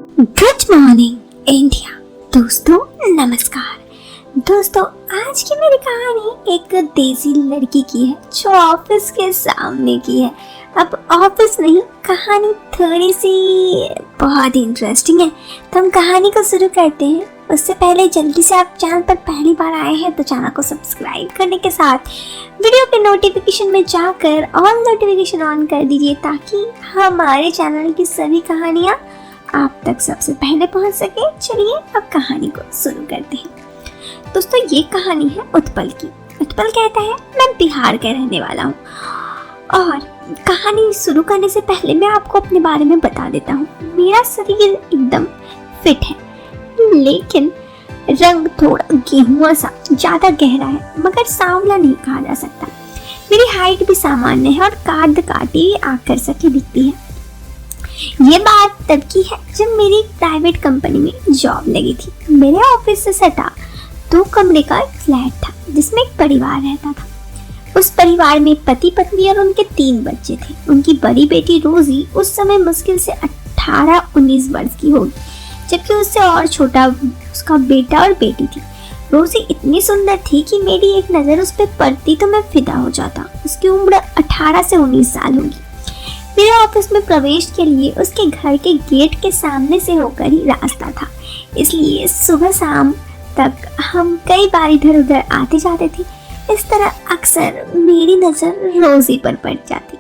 Good morning India. दोस्तों नमस्कार। दोस्तों आज की मेरी कहानी एक देसी लड़की की है जो ऑफिस के सामने की है। अब ऑफिस नहीं, कहानी थोड़ी सी बहुत इंटरेस्टिंग है, तो हम कहानी को शुरू करते हैं। उससे पहले जल्दी से आप चैनल पर पहली बार आए हैं तो चैनल को सब्सक्राइब करने के साथ वीडियो के नोटिफिकेशन में जाकर ऑल नोटिफिकेशन ऑन कर दीजिए ताकि हमारे चैनल की सभी कहानियाँ आप तक सबसे पहले पहुंच सके। चलिए अब कहानी को शुरू करते हैं। दोस्तों ये कहानी है उत्पल की। उत्पल कहता है मैं बिहार का रहने वाला हूँ। और कहानी शुरू करने से पहले मैं आपको अपने बारे में बता देता हूँ। मेरा शरीर एकदम फिट है, लेकिन रंग थोड़ा गेहुआ सा ज्यादा गहरा है, मगर सांवला नहीं कहा जा सकता। मेरी हाइट भी सामान्य है और काट काटी आकर्षक दिखती है। ये बात तब की है जब मेरी प्राइवेट कंपनी में जॉब लगी थी। मेरे ऑफिस से सटा 2 कमरे का एक फ्लैट था जिसमें एक परिवार रहता था। उस परिवार में पति पत्नी और उनके 3 बच्चे थे। उनकी बड़ी बेटी रोजी उस समय मुश्किल से 18-19 वर्ष की होगी, जबकि उससे और छोटा उसका बेटा और बेटी थी। रोजी इतनी सुंदर थी कि मेरी एक नजर उस पर पड़ती तो मैं फिदा हो जाता। उसकी उम्र 18 से 19 साल होगी। मेरे ऑफिस में प्रवेश के लिए उसके घर के गेट के सामने से होकर ही रास्ता था, इसलिए सुबह शाम तक हम कई बार इधर उधर आते जाते थे। इस तरह अक्सर मेरी नजर रोजी पर पड़ जाती।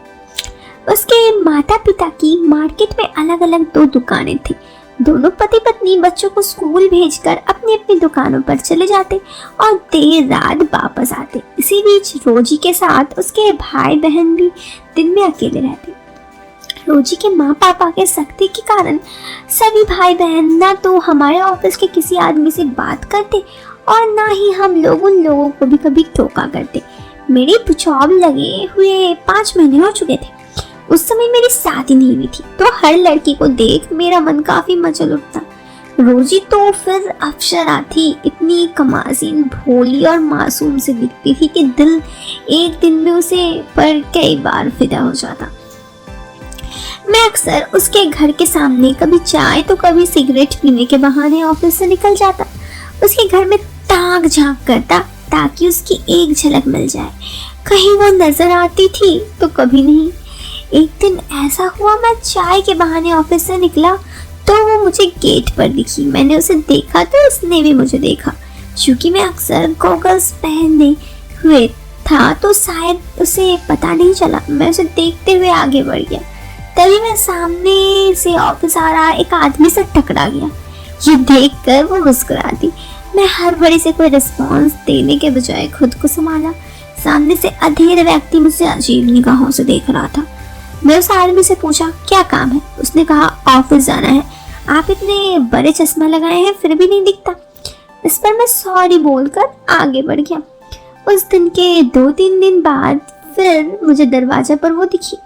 उसके माता पिता की मार्केट में अलग अलग 2 दुकानें थी। दोनों पति पत्नी बच्चों को स्कूल भेजकर अपनी अपनी दुकानों पर चले जाते और देर रात वापस आते। इसी बीच रोजी के साथ उसके भाई बहन भी दिन में अकेले रहते। रोजी के माँ पापा के सख्ती के कारण सभी भाई बहन ना तो हमारे ऑफिस के किसी आदमी से बात करते और ना ही हम लोग उन लोगों को भी कभी टोका करते। मेरी जॉब लगे हुए 5 महीने हो चुके थे। उस समय मेरी शादी नहीं हुई थी, तो हर लड़की को देख मेरा मन काफी मचल उठता। रोजी तो फिर अप्सरा थी, इतनी कमासीन, भोली और मासूम से दिखती थी कि दिल एक दिन में उसे पर कई बार फिदा हो जाता। मैं अक्सर उसके घर के सामने कभी चाय तो कभी सिगरेट पीने के बहाने ऑफिस से निकल जाता। उसके घर में ताक झांक करता ताकि उसकी एक झलक मिल जाए। कहीं वो नजर आती थी तो कभी नहीं। एक दिन ऐसा हुआ, मैं चाय के बहाने ऑफिस से निकला तो वो मुझे गेट पर दिखी। मैंने उसे देखा तो उसने भी मुझे देखा। चूंकि मैं अक्सर गॉगल्स पहने हुए था तो शायद उसे पता नहीं चला। मैं उसे देखते हुए आगे बढ़ गया। तभी मैं सामने से ऑफिस आ रहा एक आदमी से टकरा गया। ये देखकर वो मुस्कुरा दी। मैं हर बड़ी से कोई रिस्पॉन्स देने के बजाय खुद को संभाला। सामने से अधेड़ व्यक्ति मुझसे अजीब निगाहों से देख रहा था। मैं उस आदमी से पूछा क्या काम है। उसने कहा ऑफिस जाना है। आप इतने बड़े चश्मा लगाए हैं फिर भी नहीं दिखता। इस पर मैं सॉरी बोलकर आगे बढ़ गया। उस दिन के 2-3 दिन बाद फिर मुझे दरवाजा पर वो दिखी।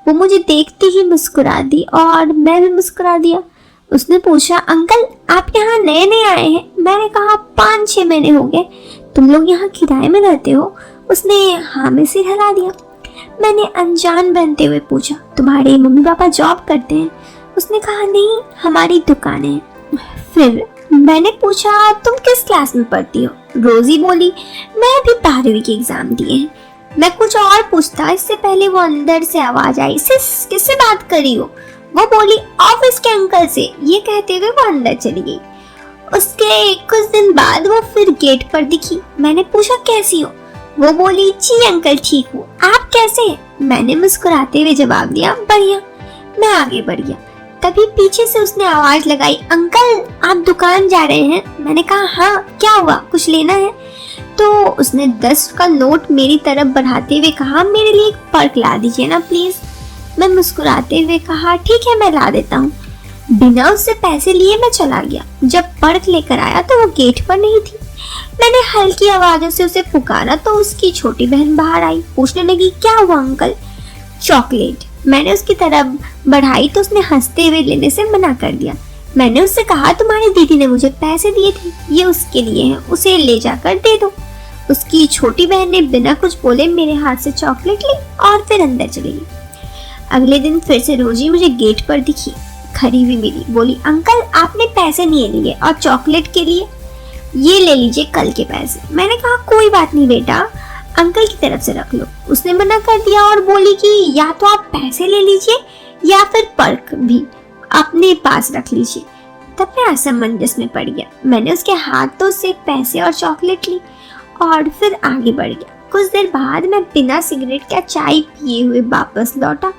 वो मुझे देखते ही मुस्कुरा दी और मैं भी मुस्कुरा दिया। उसने पूछा अंकल आप यहाँ नए नए आए हैं। मैंने कहा 5-6 महीने हो गए। तुम लोग यहाँ किराए में रहते हो? उसने हाँ में सिर हिला दिया। मैंने अनजान बनते हुए पूछा तुम्हारे मम्मी पापा जॉब करते हैं? उसने कहा नहीं, हमारी दुकान है। फिर मैंने पूछा तुम किस क्लास में पढ़ती हो? रोजी बोली मैं अभी 12वीं के एग्जाम दिए हैं। मैं कुछ और पूछता इससे पहले वो अंदर से आवाज आई किससे बात करी हो? वो बोली ऑफिस के अंकल से। ये कहते हुए वो अंदर चली गई। उसके कुछ दिन बाद वो फिर गेट पर दिखी। मैंने पूछा कैसी हो? वो बोली जी अंकल ठीक हूँ, आप कैसे हैं? मैंने मुस्कुराते हुए जवाब दिया बढ़िया। मैं आगे बढ़ गया। तभी पीछे से उसने आवाज लगाई अंकल आप दुकान जा रहे हैं? मैंने कहा हाँ, क्या हुआ, कुछ लेना है? तो उसने 10 का नोट मेरी तरफ बढ़ाते हुए कहा मेरे लिए एक पर्क ला दीजिए ना प्लीज। मैं मुस्कुराते हुए कहा ठीक है मैं ला देता हूँ। बिना उससे पैसे लिए मैं चला गया। जब पर्क लेकर आया तो वो गेट पर नहीं थी। मैंने हल्की आवाजों से उसे पुकारा तो उसकी छोटी बहन बाहर आई। पूछने लगी क्या हुआ अंकल? चॉकलेट। मैंने उसकी तरफ बढ़ाई तो उसने हंसते हुए लेने से मना कर दिया। मैंने उससे कहा तुम्हारी दीदी ने मुझे पैसे दिए थे, ये उसके लिए हैं, उसे ले जाकर दे दो। उसकी छोटी बहन ने बिना कुछ बोले मेरे हाथ से चॉकलेट ली और फिर अंदर चली गई। अगले दिन फिर से रोजी मुझे गेट पर दिखी। खड़ी हुई मिली, बोली अंकल आपने पैसे नहीं लिए और चॉकलेट के लिए ये ले लीजिए कल के पैसे। मैंने कहा कोई बात नहीं बेटा, अंकल की तरफ से रख लो। उसने मना कर दिया और बोली कि या तो आप पैसे ले लीजिए या फिर पर्क भी अपने पास रख लीजिए। तब मैं असमंजस में पड़ गया। मैंने उसके हाथों से पैसे और चॉकलेट ली और फिर आगे बढ़ गया। कुछ देर बाद मैं बिना सिगरेट का चाय पिए हुए वापस लौटा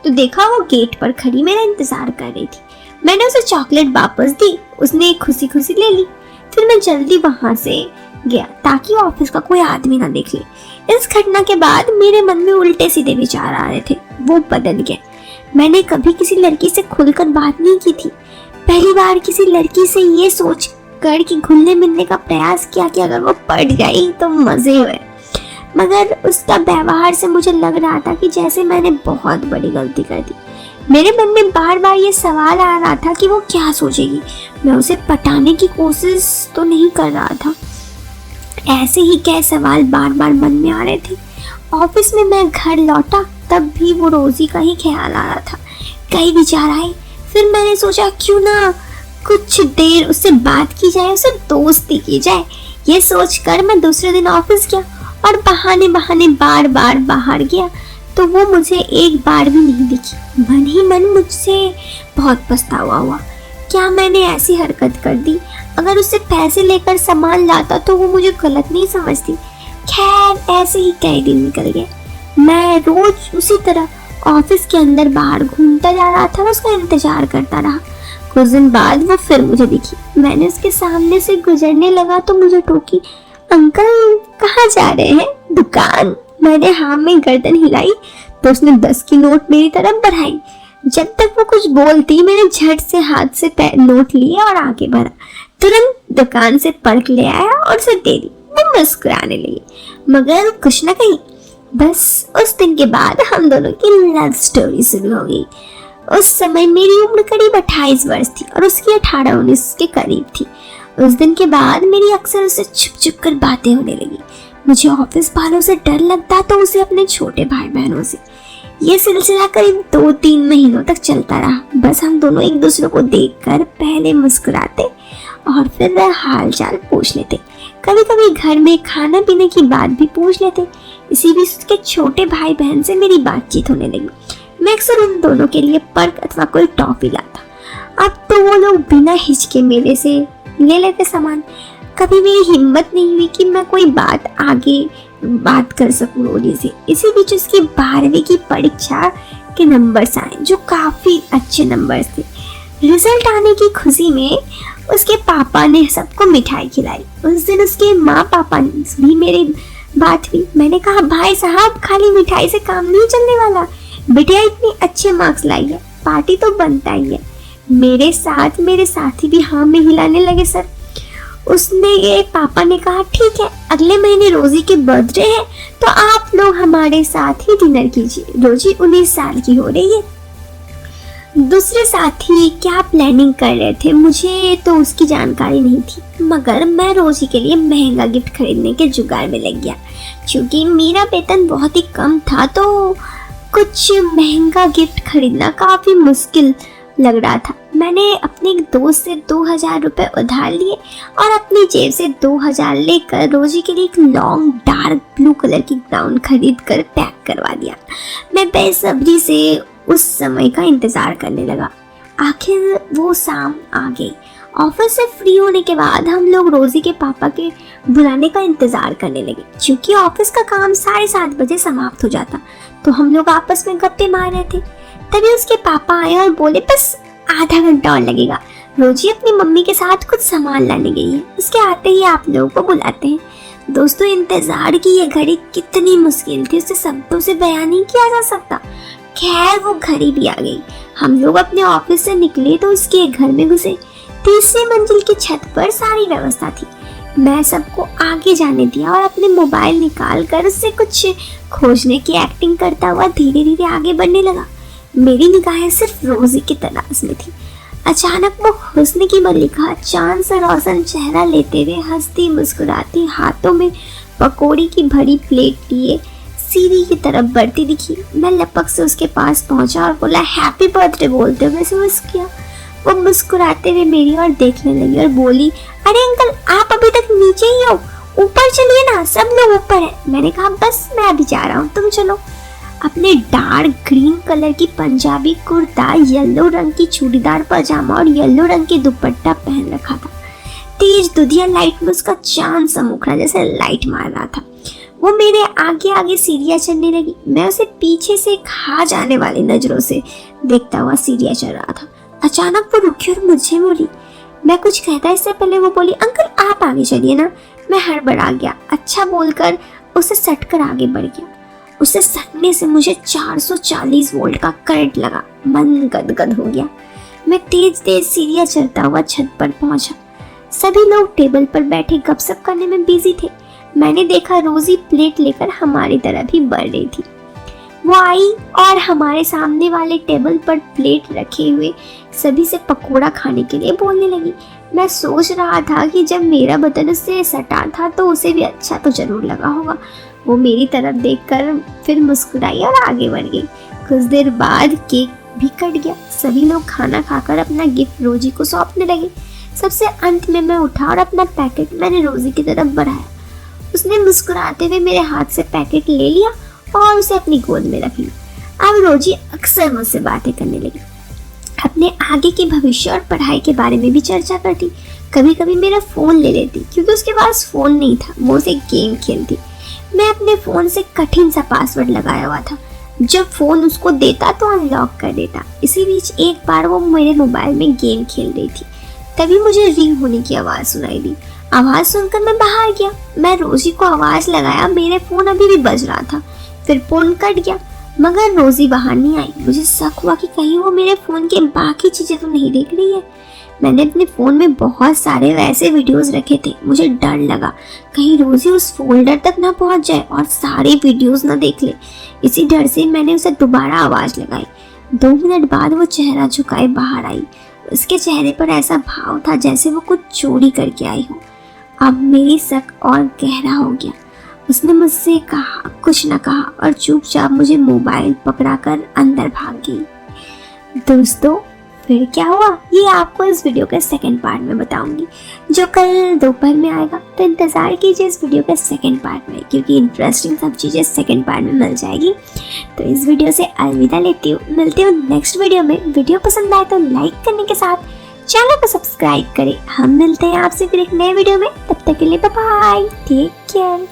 तो देखा वो गेट पर खड़ी मेरा इंतजार कर रही थी। मैंने उसे चॉकलेट वापस दी, उसने खुशी खुशी ले ली। फिर मैं जल्दी वहां से गया ताकि ऑफिस का कोई आदमी ना देख ले। इस घटना के बाद मेरे मन में उल्टे सीधे विचार आ रहे थे, वो बदल गए। मैंने कभी किसी लड़की से खुलकर बात नहीं की थी। पहली बार किसी लड़की से ये सोच कर कि घुलने मिलने का प्रयास किया कि अगर वो पड़ गई तो मजे हुए, मगर उसका व्यवहार से मुझे लग रहा था कि जैसे मैंने बहुत बड़ी गलती कर दी। मेरे मन में बार बार ये सवाल आ रहा था कि वो क्या सोचेगी। मैं उसे पटाने की कोशिश तो नहीं कर रहा था। ऐसे ही क्या सवाल बार बार मन में आ रहे थे। ऑफिस में मैं घर लौटा तब भी वो रोजी का ही ख्याल आ रहा था। कई विचार आए। फिर मैंने सोचा क्यों ना कुछ देर उससे बात की जाए, उससे दोस्ती की जाए। ये सोचकर मैं दूसरे दिन ऑफिस गया और बहाने बहाने बार बार बाहर गया तो वो मुझे एक बार भी नहीं दिखी। मन ही मन मुझसे बहुत पछतावा हुआ। क्या मैंने ऐसी हरकत कर दी? अगर उससे पैसे लेकर सामान लाता तो वो मुझे गलत नहीं समझती। खैर ऐसे ही कई दिन निकल गए। मैं रोज उसी तरह ऑफिस के अंदर बाहर घूमता जा रहा था, उसका इंतजार करता रहा। कुछ दिन बाद वो फिर मुझे दिखी। मैंने उसके सामने से गुजरने लगा तो मुझे टोकी, अंकल कहाँ जा रहे हैं? दुकान। मैंने हाँ में गर्दन हिलाई तो उसने 10 की नोट मेरी तरफ बढ़ाई। जब तक वो कुछ बोलती मैंने झट से हाथ से नोट लिया और आगे बढ़ा। तुरंत दुकान से पर्क ले आया और उसे दे दी। वो मुस्कुराने लगी, मगर कुछ न कही। बस उस दिन के बाद हम दोनों की लव स्टोरी शुरू हो गई। उस समय मेरी उम्र करीब 28 वर्ष थी और उसकी 18-19 के करीब थी। उस दिन के बाद मेरी अक्सर उससे छुप छुप कर बातें होने लगी। मुझे ऑफिस वालों से डर लगता तो उसे अपने छोटे भाई बहनों से। ये सिलसिला करीब 2-3 महीनों तक चलता रहा। बस हम दोनों एक दूसरे को देखकर पहले मुस्कुराते और फिर हाल चाल पूछ लेते। कभी कभी घर में खाना पीने की बात भी पूछ लेते। इसी बीच उसके छोटे भाई बहन से मेरी बातचीत होने लगी। मैं अक्सर उन दोनों के लिए पर्क अथवा कोई टॉफी लाता। अब तो वो लोग बिना हिचके मेरे से ले लेते सामान। कभी मेरी हिम्मत नहीं हुई कि मैं कोई आगे बात कर सकूं रोजी से। इसी बीच उसकी 12वीं की परीक्षा के नंबर्स आए जो काफी अच्छे नंबर्स थे। रिजल्ट आने की खुशी में उसके पापा ने सबको मिठाई खिलाई। उस दिन उसके माँ पापा ने भी मेरी बात हुई। मैंने कहा भाई साहब खाली मिठाई से काम नहीं चलने वाला, बिटिया इतने अच्छे मार्क्स लाई है, पार्टी तो बनता ही है। मेरे साथी भी हाँ में हिलाने लगे। सर उसने पापा ने कहा ठीक है, अगले महीने रोजी के बर्थडे है तो आप लोग हमारे साथ ही डिनर कीजिए। रोजी 19 साल की हो रही है। दूसरे साथी क्या प्लानिंग कर रहे थे मुझे तो उसकी जानकारी नहीं थी, मगर मैं रोजी के लिए महंगा गिफ्ट खरीदने के जुगाड़ में लग गया। क्योंकि मेरा वेतन बहुत ही कम था तो कुछ महंगा गिफ्ट खरीदना काफी मुश्किल लग रहा था। मैंने अपने एक दोस्त से 2000 रुपए उधार लिए और अपनी जेब से 2000 लेकर रोजी के लिए एक लॉन्ग डार्क ब्लू कलर की गाउन खरीद कर पैक करवा दिया। मैं बेसब्री से उस समय का इंतजार करने लगा। आखिर वो शाम आ गई। ऑफिस से फ्री होने के बाद हम लोग रोजी के पापा के बुलाने का इंतजार करने लगे। क्योंकि ऑफिस का काम 7:30 बजे समाप्त हो जाता तो हम लोग आपस में गप्पे मार रहे थे। तभी उसके पापा आए और बोले बस आधा घंटा और लगेगा, रोजी अपनी मम्मी के साथ कुछ सामान लाने गई है, उसके आते ही आप लोगों को बुलाते हैं। दोस्तों इंतजार की ये घड़ी कितनी मुश्किल थी उसे शब्दों से बयान नहीं किया जा सकता। खैर वो घड़ी भी आ गई। हम लोग अपने ऑफिस से निकले तो उसके घर में घुसे। 3री मंजिल की छत पर सारी व्यवस्था थी। मैं सबको आगे जाने दिया और अपने मोबाइल निकाल कर उससे कुछ खोजने की एक्टिंग करता हुआ धीरे धीरे आगे बढ़ने लगा। मेरी निगाहें सिर्फ रोजी की तलाश में थी। अचानक वो हुस्न की मल्लिका चांद सा रोशन चेहरा लेते हुए हंसती मुस्कुराती हाथों में पकौड़ी की भरी प्लेट लिए सीढ़ी की तरफ बढ़ती दिखी। मैं लपक से उसके पास पहुंचा और बोला हैप्पी बर्थडे बोलते हुए उसे विश किया। वो मुस्कुराते हुए मेरी ओर देखने लगी और बोली, अरे अंकल आप अभी तक नीचे ही हो, ऊपर चलिए ना, सब लोग ऊपर है। मैंने कहा बस मैं अभी जा रहा हूँ, तुम चलो। अपने डार्क ग्रीन कलर की पंजाबी कुर्ता, येलो रंग की चूड़ीदार पजामा और येलो रंग की दुपट्टा पहन रखा था। तेज दुधिया लाइट में उसका चांद सा मुखड़ा जैसे लाइट मार रहा था। वो मेरे आगे आगे सीढ़ियाँ चढ़ने लगी। मैं उसे पीछे से खा जाने वाली नजरों से देखता हुआ सीढ़ियाँ चढ़ रहा था। अचानक वो रुकी और मुझे बोली, मैं कुछ कहता इससे पहले वो बोली, अंकल आप आगे चलिए ना। मैं हड़बड़ा गया, अच्छा बोलकर उसे सटकर आगे बढ़ गया। उसे सटने से मुझे 440 वोल्ट का करंट लगा। मन गदगद हो गया। मैं तेज तेज सीढ़ियाँ चढ़ता हुआ छत पर पहुंचा। सभी लोग टेबल पर बैठे गपशप करने में बिजी थे। मैंने देखा रोजी प्लेट लेकर हमारी तरफ ही बढ़ रही थी। वो आई और हमारे सामने वाले टेबल पर प्लेट रखे हुए सभी से पकोड़ा खाने के लिए बोलने लगी। मैं सोच रहा था कि जब मेरा बदन उससे सटा था तो उसे भी अच्छा तो जरूर लगा होगा। वो मेरी तरफ देखकर फिर मुस्कुराई और आगे बढ़ गई। कुछ देर बाद केक भी कट गया। सभी लोग खाना खाकर अपना गिफ्ट रोजी को सौंपने लगे। सबसे अंत में मैं उठा और अपना पैकेट मैंने रोजी की तरफ बढ़ाया। उसने मुस्कुराते हुए मेरे हाथ से पैकेट ले लिया और उसे अपनी गोद में रख लिया। अब रोजी अक्सर मुझसे बातें करने लगी, अपने आगे के भविष्य और पढ़ाई के बारे में भी चर्चा करती। कभी कभी मेरा फ़ोन ले लेती क्योंकि उसके पास फ़ोन नहीं था, वो उसे गेम खेलती। मैं अपने फ़ोन से कठिन सा पासवर्ड लगाया हुआ था। जब फ़ोन उसको देता तो अनलॉक कर देता। इसी बीच एक बार वो मेरे मोबाइल में गेम खेल रही थी। तभी मुझे रिंग होने की आवाज़ सुनाई दी। आवाज़ सुनकर मैं बाहर गया। मैं रोजी को आवाज़ लगाया, मेरे फ़ोन अभी भी बज रहा था। फिर फ़ोन कट गया मगर रोजी बाहर नहीं आई। मुझे शक हुआ कि कहीं वो मेरे फ़ोन के बाकी चीज़ें तो नहीं देख रही है। मैंने अपने फ़ोन में बहुत सारे वैसे वीडियोस रखे थे। मुझे डर लगा कहीं रोजी उस फोल्डर तक ना पहुंच जाए और सारे वीडियोस ना देख ले। इसी डर से मैंने उसे दोबारा आवाज़ लगाई। 2 मिनट बाद वो चेहरा झुकाए बाहर आई। उसके चेहरे पर ऐसा भाव था जैसे वो कुछ चोरी करके आई हो। अब मेरी शक और गहरा हो गया। उसने मुझसे कहा, कुछ न कहा और चुपचाप मुझे मोबाइल पकड़ाकर अंदर भाग गई। दोस्तों फिर क्या हुआ ये आपको इस वीडियो के सेकंड पार्ट में बताऊंगी, जो कल दोपहर में आएगा। तो इंतज़ार कीजिए इस वीडियो के सेकंड पार्ट में, क्योंकि इंटरेस्टिंग सब चीज़ें सेकंड पार्ट में मिल जाएगी। तो इस वीडियो से अलविदा लेती हूँ, मिलती हूँ नेक्स्ट वीडियो में। वीडियो पसंद आए तो लाइक करने के साथ चैनल को सब्सक्राइब करें। हम मिलते हैं आपसे फिर एक नए वीडियो में। तब तक के लिए बाय बाय, टेक केयर।